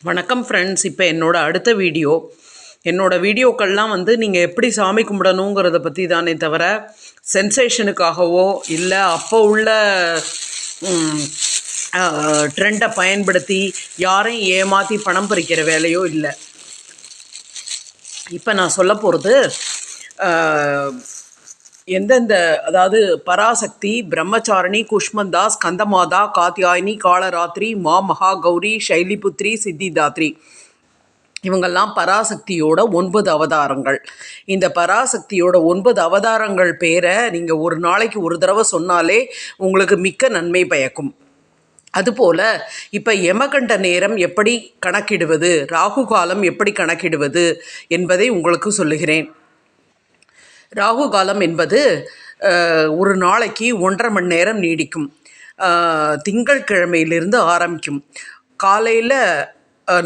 வணக்கம் ஃப்ரெண்ட்ஸ். இப்போ அடுத்த வீடியோக்கள்லாம் நீங்கள் எப்படி சாமி கும்பிடணுங்கிறத பற்றி தானே தவிர சென்சேஷனுக்காகவோ இல்லை அப்போ உள்ள ட்ரெண்டை பயன்படுத்தி யாரையும் ஏமாற்றி பணம் பறிக்கிற வேலையோ இல்லை. இப்போ நான் சொல்ல போகிறது எந்தெந்த அதாவது பராசக்தி, பிரம்மச்சாரணி, குஷ்மந்தா, ஸ்கந்தமாதா, காத்யாயினி, காளராத்திரி, மகா கௌரி, சைலிபுத்ரி, சித்திதாத்ரி இவங்கெல்லாம் பராசக்தியோட 9 அவதாரங்கள். இந்த பராசக்தியோட 9 அவதாரங்கள் பேரை நீங்கள் ஒரு நாளைக்கு ஒரு தடவை சொன்னாலே உங்களுக்கு மிக்க நன்மை பயக்கும். அதுபோல் இப்போ யமகண்ட நேரம் எப்படி கணக்கிடுவது, ராகு காலம் எப்படி கணக்கிடுவது என்பதை உங்களுக்கு சொல்லுகிறேன். ராகு காலம் என்பது ஒரு நாளைக்கு 1.5 மணி நேரம் நீடிக்கும். திங்கட்கிழமையிலிருந்து ஆரம்பிக்கும். காலையில்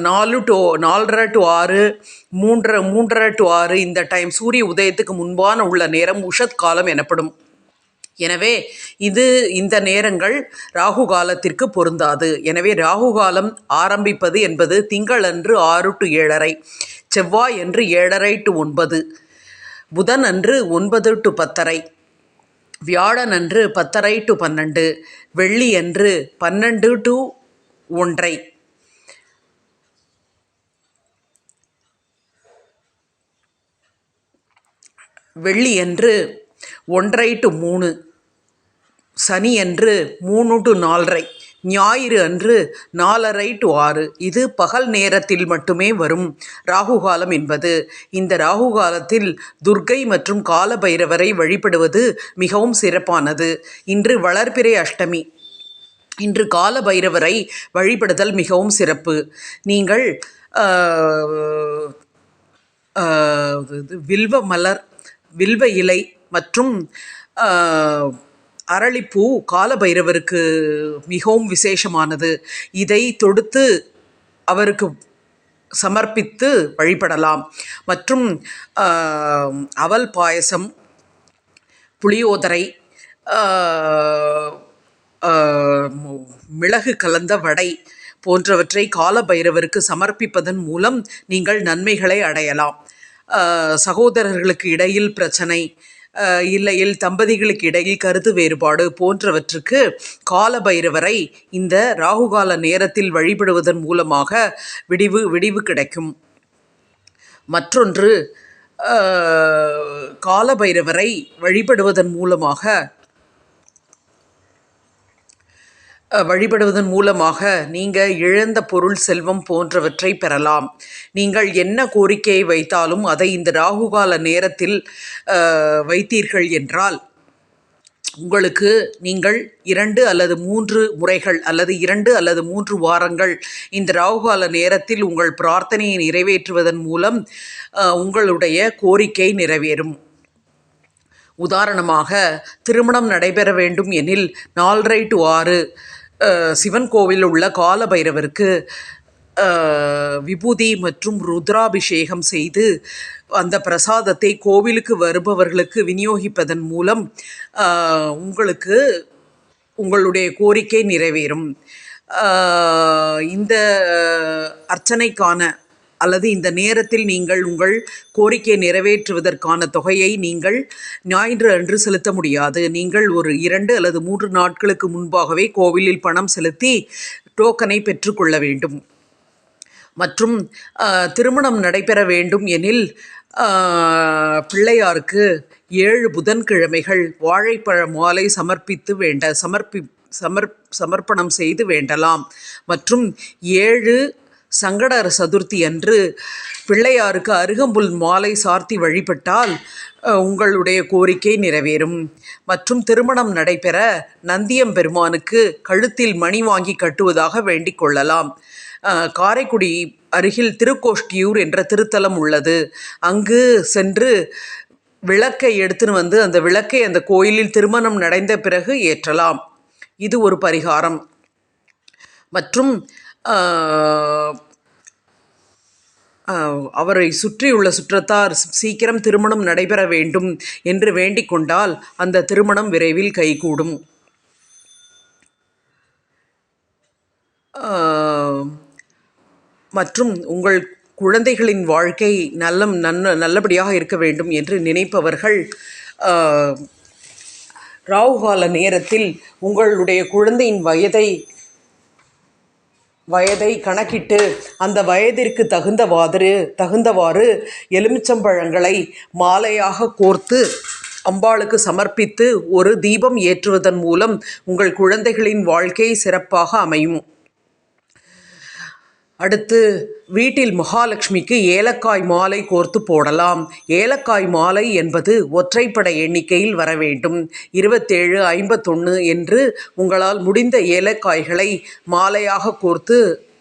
4 to 4:30 to 6, 3:30 to 6 இந்த டைம் சூரிய உதயத்துக்கு முன்பான உள்ள நேரம் உஷத் காலம் எனப்படும். எனவே இந்த நேரங்கள் ராகு காலத்திற்கு பொருந்தாது. எனவே ராகு காலம் ஆரம்பிப்பது என்பது திங்கள் அன்று 6 to 7:30, செவ்வாய் அன்று 7:30 to 9, புதன் அன்று 9 to 10:30, வியாழன் அன்று 10:30 to 12, வெள்ளி அன்று 12 to 1:30, வெள்ளி அன்று 1:30 to 3, சனி அன்று 3 to 4:30, ஞாயிறு அன்று 4:30 to 6. இது பகல் நேரத்தில் மட்டுமே வரும் ராகு காலம் என்பது. இந்த ராகு காலத்தில் துர்க்கை மற்றும் கால பைரவரை வழிபடுவது மிகவும் சிறப்பானது. இன்று வளர்பிறை அஷ்டமி. இன்று கால பைரவரை வழிபடுதல் மிகவும் சிறப்பு. நீங்கள் வில்வ மலர், வில்வ இலை மற்றும் அரளிப்பூ காலபைரவருக்கு மிகவும் விசேஷமானது. இதை தொடுத்து அவருக்கு சமர்ப்பித்து வழிபடலாம். மற்றும் அவல் பாயசம், புளியோதரை, மிளகு கலந்த வடை போன்றவற்றை காலபைரவருக்கு சமர்ப்பிப்பதன் மூலம் நீங்கள் நன்மைகளை அடையலாம். சகோதரர்களுக்கு இடையில் பிரச்சனை, இல்லையில் தம்பதிகளுக்கு இடையில் கருத்து வேறுபாடு போன்றவற்றுக்கு காலபைரவரை இந்த ராகுகால நேரத்தில் வழிபடுவதன் மூலமாக விடிவு கிடைக்கும். மற்றொன்று, காலபைரவரை வழிபடுவதன் மூலமாக நீங்கள் இழந்த பொருள், செல்வம் போன்றவற்றை பெறலாம். நீங்கள் என்ன கோரிக்கையை வைத்தாலும் அதை இந்த ராகுகால நேரத்தில் வைத்தீர்கள் என்றால் உங்களுக்கு நீங்கள் 2 அல்லது 3 முறைகள் அல்லது 2 அல்லது 3 வாரங்கள் இந்த ராகுகால நேரத்தில் உங்கள் பிரார்த்தனையை நிறைவேற்றுவதன் மூலம் உங்களுடைய கோரிக்கை நிறைவேறும். உதாரணமாக, திருமணம் நடைபெற வேண்டும் எனில் 4:30 to 6 சிவன் கோவில் உள்ள காலபைரவருக்கு விபூதி மற்றும் ருத்ராபிஷேகம் செய்து அந்த பிரசாதத்தை கோவிலுக்கு வருபவர்களுக்கு விநியோகிப்பதன் மூலம் உங்களுடைய கோரிக்கை நிறைவேறும். இந்த அர்ச்சனைக்கான அல்லது இந்த நேரத்தில் நீங்கள் உங்கள் கோரிக்கை நிறைவேற்றுவதற்கான தொகையை நீங்கள் ஞாயிறு அன்று செலுத்த முடியாது. நீங்கள் ஒரு 2 அல்லது 3 நாட்களுக்கு முன்பாகவே கோவிலில் பணம் செலுத்தி டோக்கனை பெற்றுக்கொள்ள வேண்டும். மற்றும் திருமணம் நடைபெற வேண்டும் எனில் பிள்ளையாருக்கு 7 புதன்கிழமைகள் வாழைப்பழ மாலை சமர்ப்பணம் செய்து வேண்டலாம். மற்றும் 7 சங்கடஹர சதுர்த்தி அன்று பிள்ளையாருக்கு அருகம்புல் மாலை சார்த்தி வழிபட்டால் உங்களுடைய கோரிக்கை நிறைவேறும். மற்றும் திருமணம் நடைபெற நந்தியம்பெருமானுக்கு கழுத்தில் மணி வாங்கி கட்டுவதாக வேண்டிக் கொள்ளலாம். காரைக்குடி அருகில் திருக்கோஷ்டியூர் என்ற திருத்தலம் உள்ளது. அங்கு சென்று விளக்கை எடுத்துன்னு வந்து அந்த விளக்கை அந்த கோயிலில் திருமணம் நடந்த பிறகு ஏற்றலாம். இது ஒரு பரிகாரம். மற்றும் அவரை சுற்றியுள்ள சுற்றத்தார் சீக்கிரம் திருமணம் நடைபெற வேண்டும் என்று வேண்டிக் கொண்டால் அந்த திருமணம் விரைவில் கைகூடும். மற்றும் உங்கள் குழந்தைகளின் வாழ்க்கை நல்லபடியாக இருக்க வேண்டும் என்று நினைப்பவர்கள் ராகுகால நேரத்தில் உங்களுடைய குழந்தையின் வயதை கணக்கிட்டு அந்த வயதிற்கு தகுந்தவாறு எலுமிச்சம்பழங்களை மாலையாக கோர்த்து அம்பாளுக்கு சமர்ப்பித்து ஒரு தீபம் ஏற்றுவதன் மூலம் உங்கள் குழந்தைகளின் வாழ்க்கை சிறப்பாக அமையும். அடுத்து வீட்டில் மகாலட்சுமிக்கு ஏலக்காய் மாலை கோர்த்து போடலாம். ஏலக்காய் மாலை என்பது ஒற்றைப்படை எண்ணிக்கையில் வர வேண்டும். 27, 51 என்று உங்களால் முடிந்த ஏலக்காய்களை மாலையாக கோர்த்து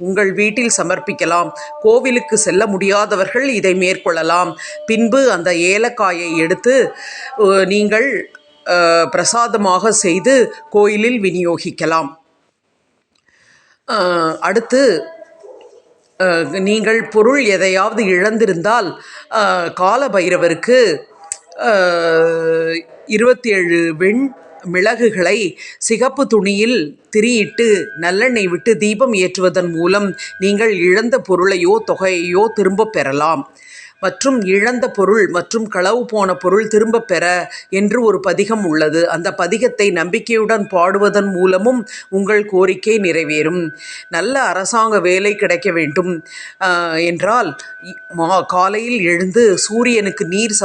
உங்கள் வீட்டில் சமர்ப்பிக்கலாம். கோவிலுக்கு செல்ல முடியாதவர்கள் இதை மேற்கொள்ளலாம். பின்பு அந்த ஏலக்காயை எடுத்து நீங்கள் பிரசாதமாக செய்து கோயிலில் விநியோகிக்கலாம். அடுத்து நீங்கள் பொருள் எதையாவது இழந்திருந்தால் கால பைரவருக்கு 27 மிளகுகளை சிகப்பு துணியில் திரியிட்டு நல்லெண்ணெய் விட்டு தீபம் ஏற்றுவதன் மூலம் நீங்கள் இழந்த பொருளையோ தொகையையோ திரும்ப பெறலாம். மற்றும் இழந்த பொருள் மற்றும் களவு போன பொருள் திரும்ப பெற என்று ஒரு பதிகம் உள்ளது. அந்த பதிகத்தை நம்பிக்கையுடன் பாடுவதன் மூலமும் உங்கள் கோரிக்கை நிறைவேறும். நல்ல அரசாங்க வேலை கிடைக்க வேண்டும் என்றால் காலையில் எழுந்து சூரியனுக்கு நீர்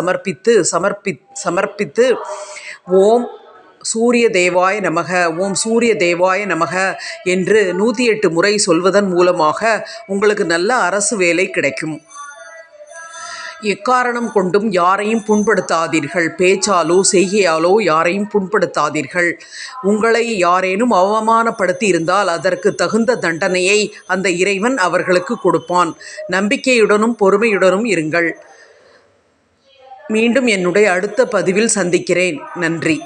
சமர்ப்பித்து ஓம் சூரிய தேவாய நமக, ஓம் சூரிய தேவாய நமக என்று 108 முறை சொல்வதன் மூலமாக உங்களுக்கு நல்ல அரசு வேலை கிடைக்கும். எக்காரணம் கொண்டும் யாரையும் புண்படுத்தாதீர்கள். பேச்சாலோ செய்கையாலோ யாரையும் புண்படுத்தாதீர்கள். உங்களை யாரேனும் அவமானப்படுத்தி இருந்தால் அதற்கு தகுந்த தண்டனையை அந்த இறைவன் அவர்களுக்கு கொடுப்பான். நம்பிக்கையுடனும் பொறுமையுடனும் இருங்கள். மீண்டும் என்னுடைய அடுத்த பதிவில் சந்திக்கிறேன். நன்றி.